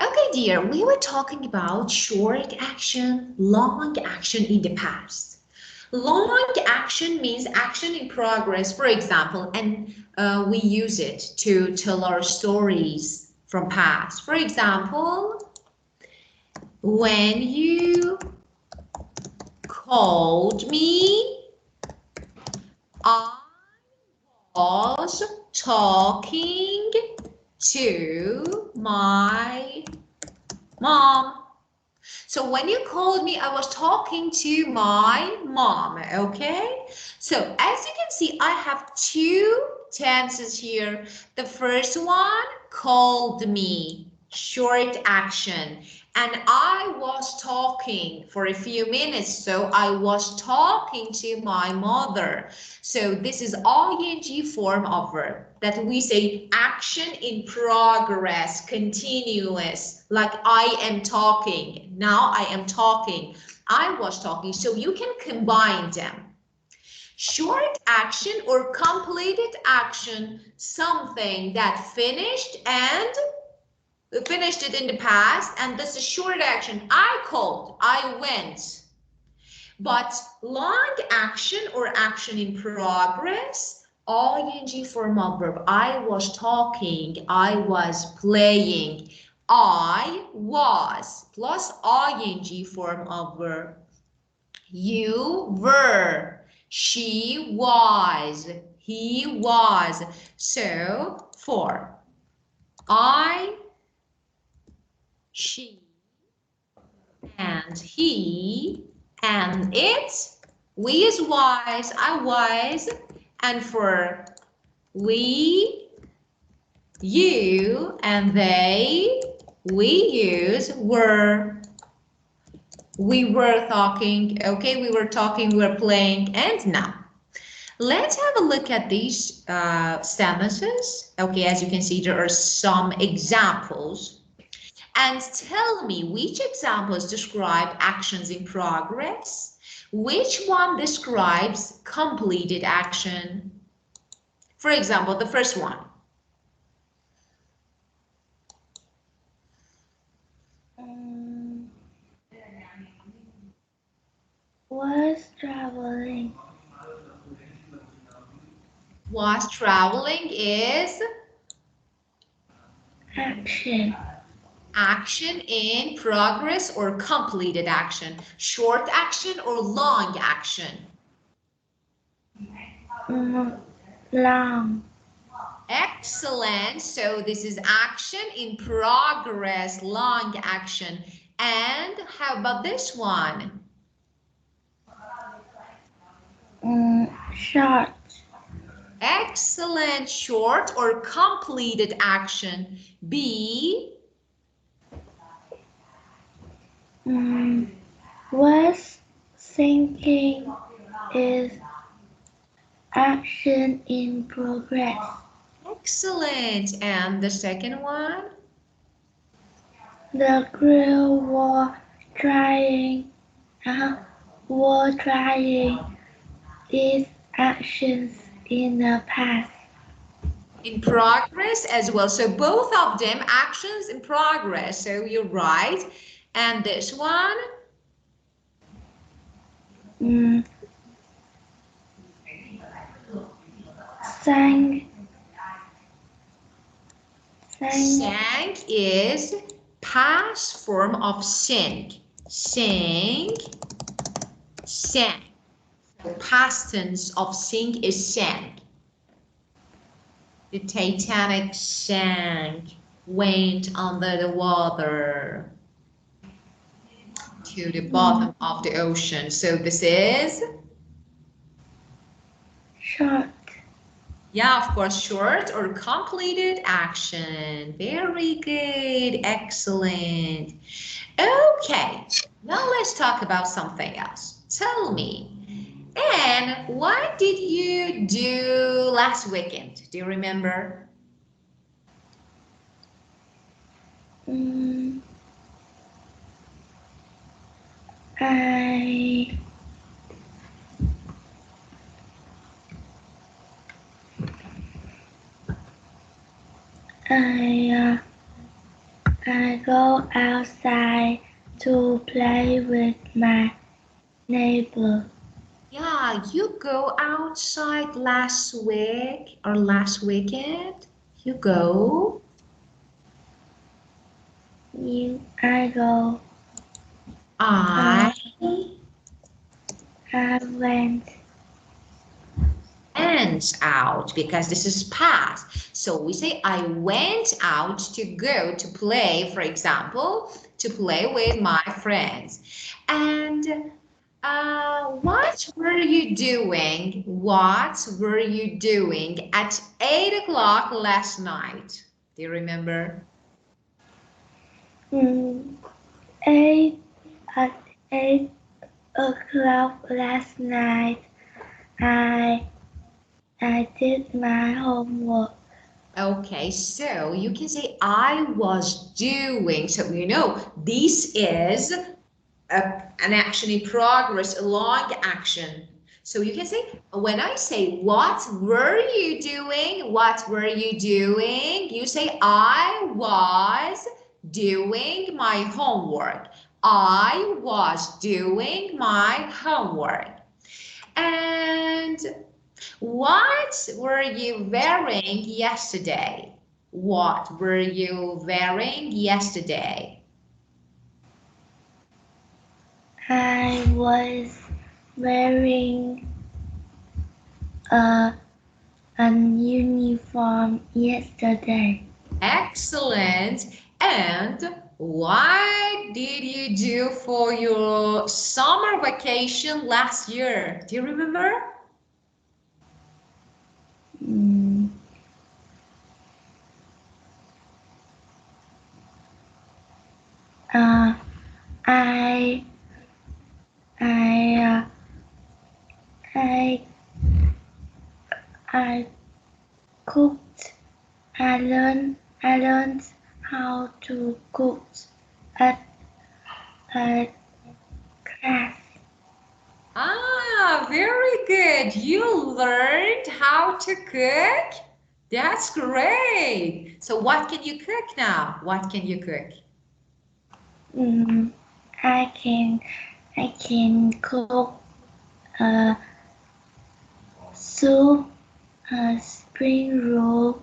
Okay, dear, we were talking about short action, long action in the past. Long action means action in progress, for example, and we use it to tell our stories from past. For example, when you called me, I was talking to my mom. So when you called me, I was talking to my mom, okay? So as you can see, I have two tenses here. The first one, called me, short action. And I was talking for a few minutes, so I was talking to my mother. So this is ing form of verb that we say action in progress, continuous, like I am talking. Now I am talking. I was talking. So you can combine them. Short action or completed action, something that finished and we finished it in the past, and this is short action. I called, I went. But long action or action in progress, ing form of verb. I was talking, I was playing, I was plus ing form of verb. You were, she was, he was. So for I, she, and he, and it, we is wise, I was, and for we, you, and they, we use were. We were talking, okay, we were talking, we were playing, and now. Let's have a look at these sentences. Okay, as you can see, there are some examples. And tell me which examples describe actions in progress, which one describes completed action. For example, the first one. Was traveling. Was traveling is Action. action in progress or completed action, short action or long action. Long. Excellent. So this is action in progress, long action. And how about this one? Short. Excellent. Short or completed action. B. Was thinking is action in progress. Excellent. And the second one? The girl was trying is actions in the past. In progress as well. So both of them actions in progress. So you're right. And this one? Sang is past form of sing. Sang. Sang. The past tense of sing is sang. The Titanic sank, went under the water to the bottom of the ocean. So this is? Short. Yeah, of course, short or completed action. Very good. Excellent. Okay, now let's talk about something else. Tell me, and what did you do last weekend? Do you remember? I I go outside to play with my neighbor. Yeah, you go outside last week or last weekend. You go. I go. I I went. went out because this is past. So we say I went out to go to play, for example, to play with my friends. And what were you doing? What were you doing at 8 o'clock last night? Do you remember? Mm, eight at 8 o'clock last night. I I did my homework. Okay, so you can say I was doing. So you know this is an action in progress, a long action. So you can say, when I say, what were you doing? What were you doing? You say, I was doing my homework. I was doing my homework. And what were you wearing yesterday? What were you wearing yesterday? I was wearing a an uniform yesterday. Excellent. And what did you do for your summer vacation last year? Do you remember? Mm, uh, I I I I cooked. I learned how to cook at a class. Ah, very good. You learned how to cook? That's great. So what can you cook now? What can you cook? Mm, I can cook a soup, a spring roll,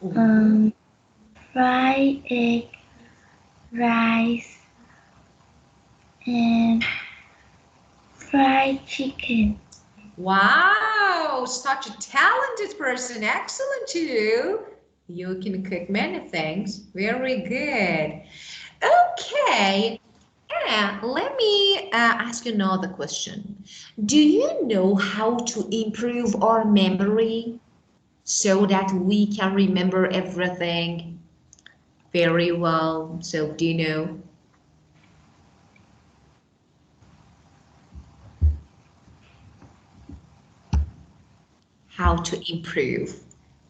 Ooh. um, fried egg, rice, and fried chicken. Wow, such a talented person. Excellent too. You can cook many things. Very good. Okay, and let me ask you another question. Do you know how to improve our memory so that we can remember everything very well? So, do you know how to improve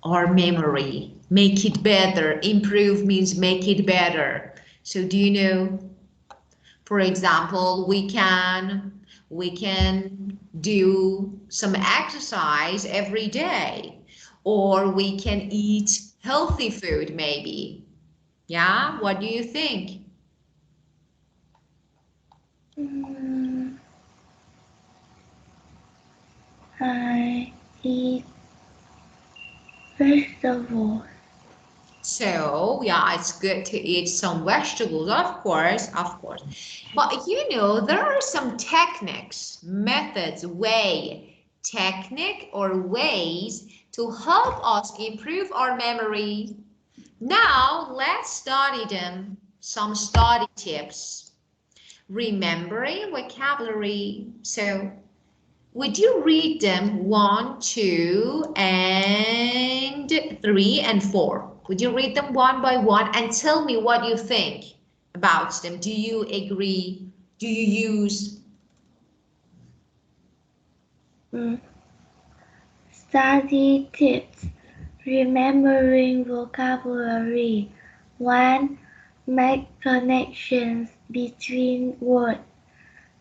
our memory? Make it better. Improve means make it better. So, do you know? For example, we can do some exercise every day, or we can eat healthy food maybe. Yeah, what do you think? Mm, I eat vegetables. So, yeah, it's good to eat some vegetables, of course, of course. But you know, there are some techniques, methods, technique or ways to help us improve our memory. Now, let's study them. Some study tips. Remembering vocabulary. So, would you read them 1, 2, and 3 and 4? Would you read them one by one and tell me what you think about them? Do you agree? Do you use? Mm, Study tips. Remembering vocabulary. 1. Make connections between words.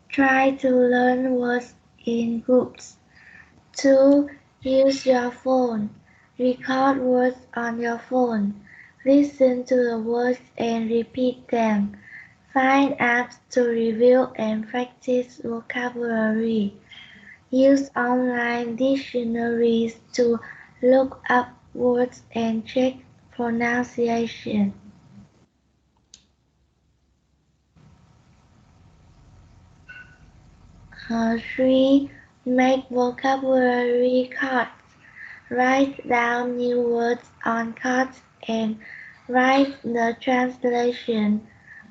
Try to learn words in groups. 2. Use your phone. Record words on your phone. Listen to the words and repeat them. Find apps to review and practice vocabulary. Use online dictionaries to look up words and check pronunciation. 3. Make vocabulary cards. Write down new words on cards and write the translation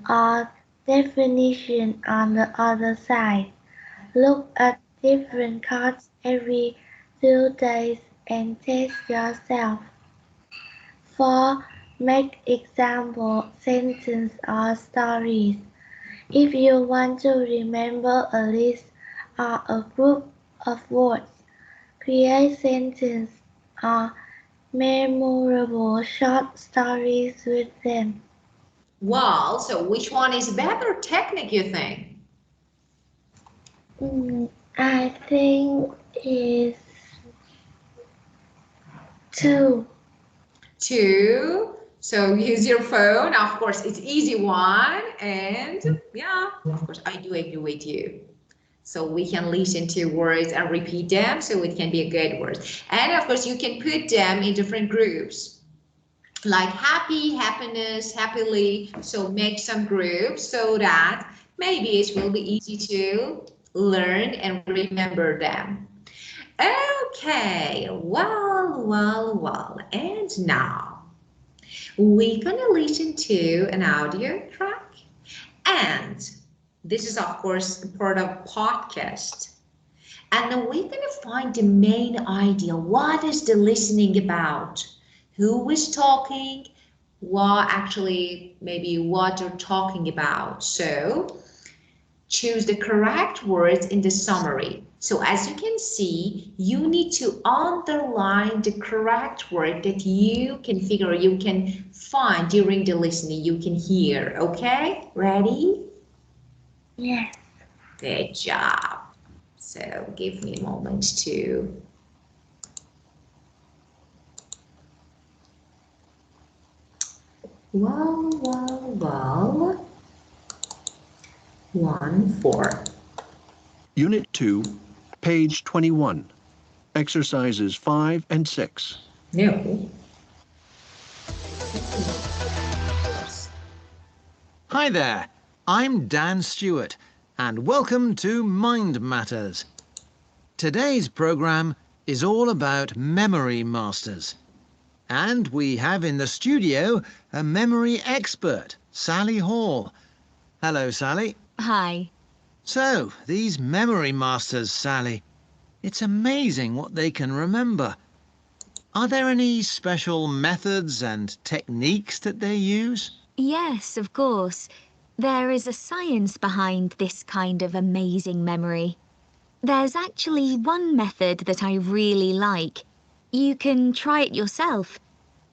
or definition on the other side. Look at different cards every 2 days and test yourself. 4. Make example sentences or stories. If you want to remember a list or a group of words, create sentences or memorable short stories with them. Well, so which one is better technique, you think? I think it's 2. 2. So use your phone. Of course, it's easy one. And yeah, of course, I do agree with you. So we can listen to words and repeat them so it can be a good word. And of course, you can put them in different groups like happy, happiness, happily. So make some groups so that maybe it will be easy to learn and remember them. Okay, well. And now we're gonna listen to an audio track. And this is, of course, part of podcast. And then we're gonna find the main idea. What is the listening about? Who is talking? What actually, maybe what they're talking about. So choose the correct words in the summary. So as you can see, you need to underline the correct word that you can figure, you can find during the listening, you can hear. Okay, ready? Yes. Good job. So give me a moment to well. 1-4. Unit 2, page 21. Exercises 5 and 6. No. Hi there, I'm Dan Stewart, and welcome to Mind Matters. Today's programme is all about memory masters. And we have in the studio a memory expert, Sally Hall. Hello, Sally. Hi. So, these memory masters, Sally, it's amazing what they can remember. Are there any special methods and techniques that they use? Yes, of course. There is a science behind this kind of amazing memory. There's actually one method that I really like. You can try it yourself.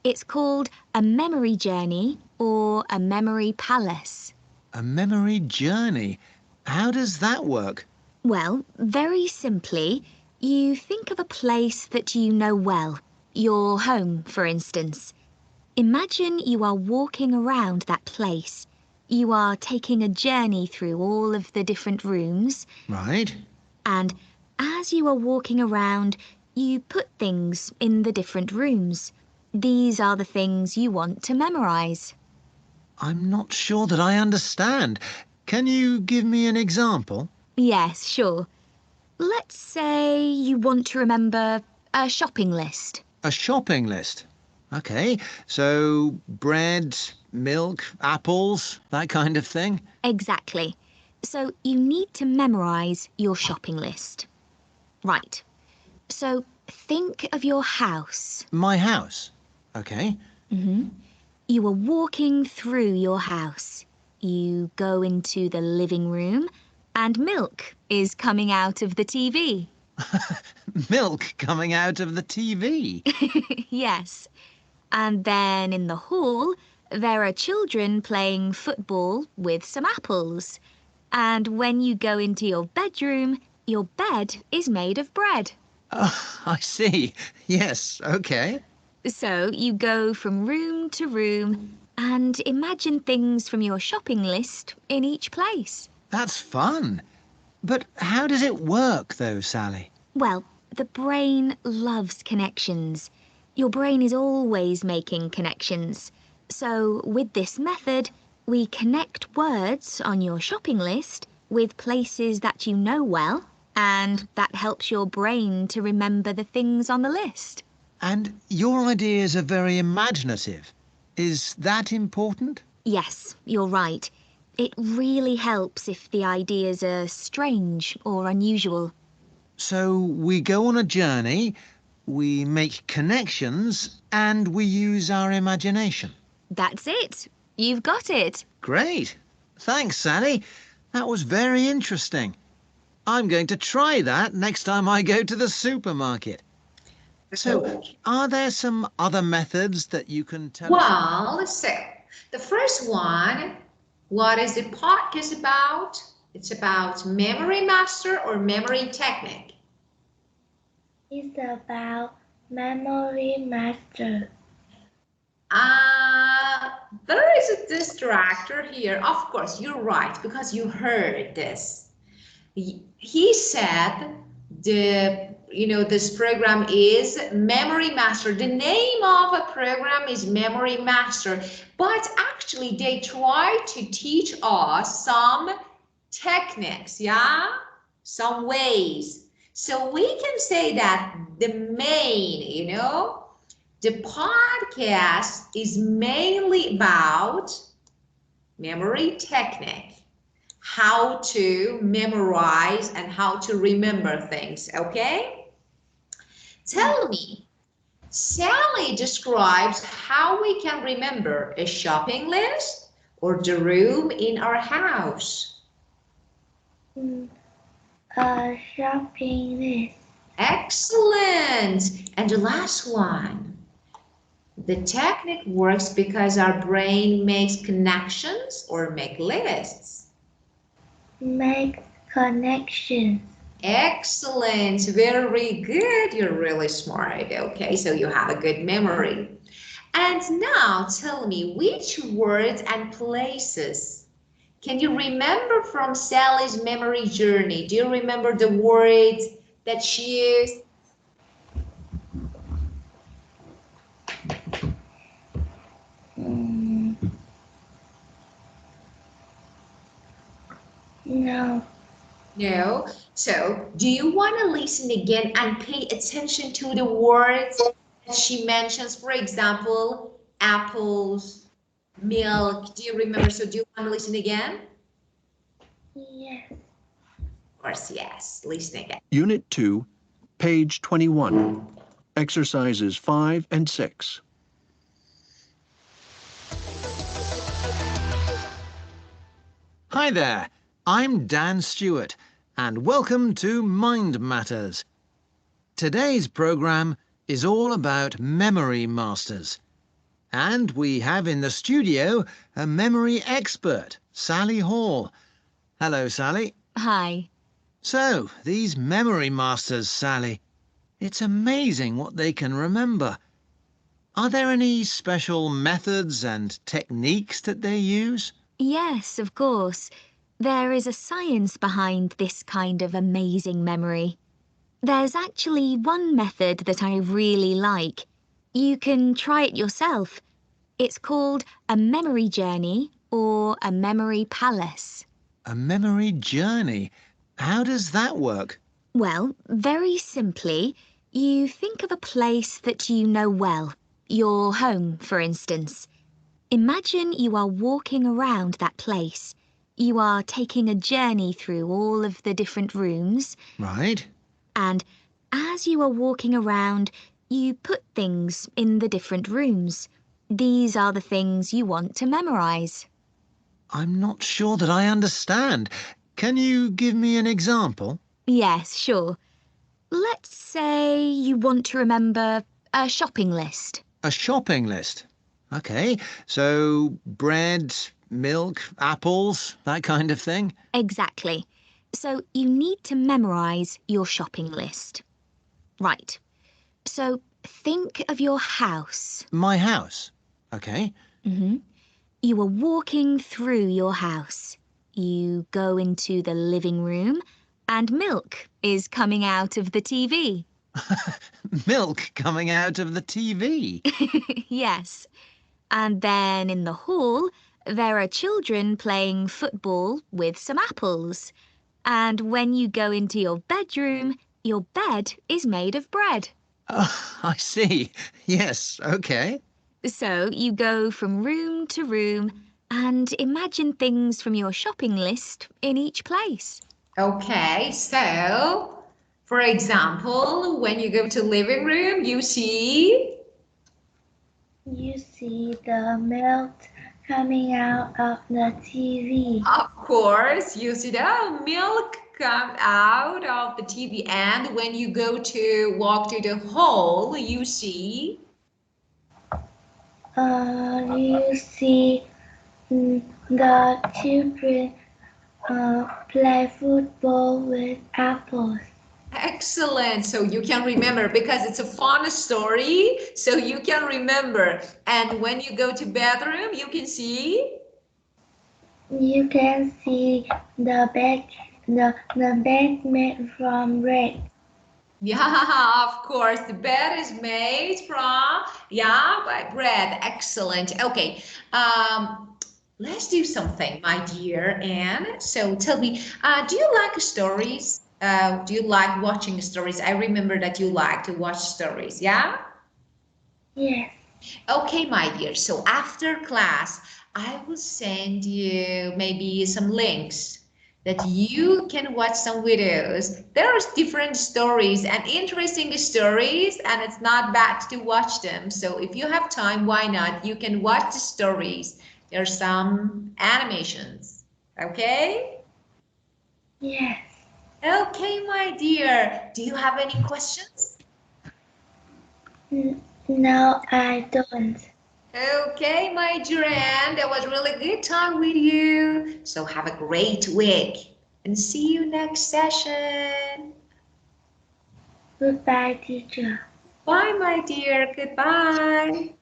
It's called a memory journey or a memory palace. A memory journey? How does that work? Well, very simply, you think of a place that you know well, your home, for instance. Imagine you are walking around that place. You are taking a journey through all of the different rooms. Right. And as you are walking around, you put things in the different rooms. These are the things you want to memorise. I'm not sure that I understand. Can you give me an example? Yes, sure. Let's say you want to remember a shopping list. A shopping list? OK, so bread, milk, apples, that kind of thing? Exactly. So you need to memorise your shopping list. Right. So think of your house. My house? OK. You are walking through your house. You go into the living room and milk is coming out of the TV. Milk coming out of the TV? Yes. And then in the hall, there are children playing football with some apples. And when you go into your bedroom, your bed is made of bread. Oh, I see. Yes, OK. So you go from room to room and imagine things from your shopping list in each place. That's fun. But how does it work, though, Sally? Well, the brain loves connections. Your brain is always making connections. So with this method, we connect words on your shopping list with places that you know well, and that helps your brain to remember the things on the list. And your ideas are very imaginative. Is that important? Yes, you're right. It really helps if the ideas are strange or unusual. So we go on a journey, we make connections, and we use our imagination. That's it. You've got it. Great. Thanks, Sally. That was very interesting. I'm going to try that next time I go to the supermarket. So, are there some other methods that you can tell us? Well, so the first one, what is the podcast about? It's about memory master or memory technique. It's about memory master. There is a distractor here. Of course, you're right, because you heard this. He said this program is Memory Master. The name of a program is Memory Master, but actually they try to teach us some techniques, yeah, some ways. So we can say that the main, the podcast is mainly about memory technique, how to memorize and how to remember things, okay? Tell me, Sally describes how we can remember a shopping list or the room in our house. A shopping list. Excellent. And the last one. The technique works because our brain makes connections or make lists. Make connections. Excellent. Very good. You're really smart. Okay, so you have a good memory. And now tell me, which words and places can you remember from Sally's memory journey? Do you remember the words that she used? No. No. So do you want to listen again and pay attention to the words that she mentions? For example, apples, milk. Do you remember? So do you want to listen again? Yes. Of course, yes. Listen again. Unit 2, page 21. Exercises 5 and 6. Hi there. I'm Dan Stewart, and welcome to Mind Matters. Today's programme is all about memory masters. And we have in the studio a memory expert, Sally Hall. Hello, Sally. Hi. So, these memory masters, Sally, it's amazing what they can remember. Are there any special methods and techniques that they use? Yes, of course. There is a science behind this kind of amazing memory. There's actually one method that I really like. You can try it yourself. It's called a memory journey or a memory palace. A memory journey? How does that work? Well, very simply, you think of a place that you know well, your home, for instance. Imagine you are walking around that place. You are taking a journey through all of the different rooms. Right. And as you are walking around, you put things in the different rooms. These are the things you want to memorize. I'm not sure that I understand. Can you give me an example? Yes, sure. Let's say you want to remember a shopping list. A shopping list. OK, so bread, milk, apples, that kind of thing? Exactly. So you need to memorize your shopping list. Right. So think of your house. My house. Okay. You are walking through your house. You go into the living room and milk is coming out of the TV. Milk coming out of the TV. Yes. And then in the hall, there are children playing football with some apples. And when you go into your bedroom, your bed is made of bread. Oh, I see. Yes, okay. So you go from room to room and imagine things from your shopping list in each place. Okay, so for example, when you go to living room, you see the milk coming out of the TV. of course, you see the milk come out of the TV, and when you go to walk to the hall, you see You see the children play football with apples. excellent. So you can remember because it's a fun story, so you can remember. And when you go to bedroom, you can see You can see the bed made from bread. yeah, of course, the bed is made from, yeah, by bread. Excellent. Okay, let's do something, my dear Anne. So tell me, do you like stories? Do you like watching stories? I remember that you like to watch stories, yeah? Yes. Okay, my dear. So after class, I will send you maybe some links that you can watch some videos. There's different stories and interesting stories, and it's not bad to watch them. So if you have time, why not? You can watch the stories. There's some animations. Okay? Yes. Okay, my dear. Do you have any questions? No, I don't. Okay, my dear Anne, that was really good time with you. So have a great week and see you next session. Goodbye, teacher. Bye, my dear. Goodbye.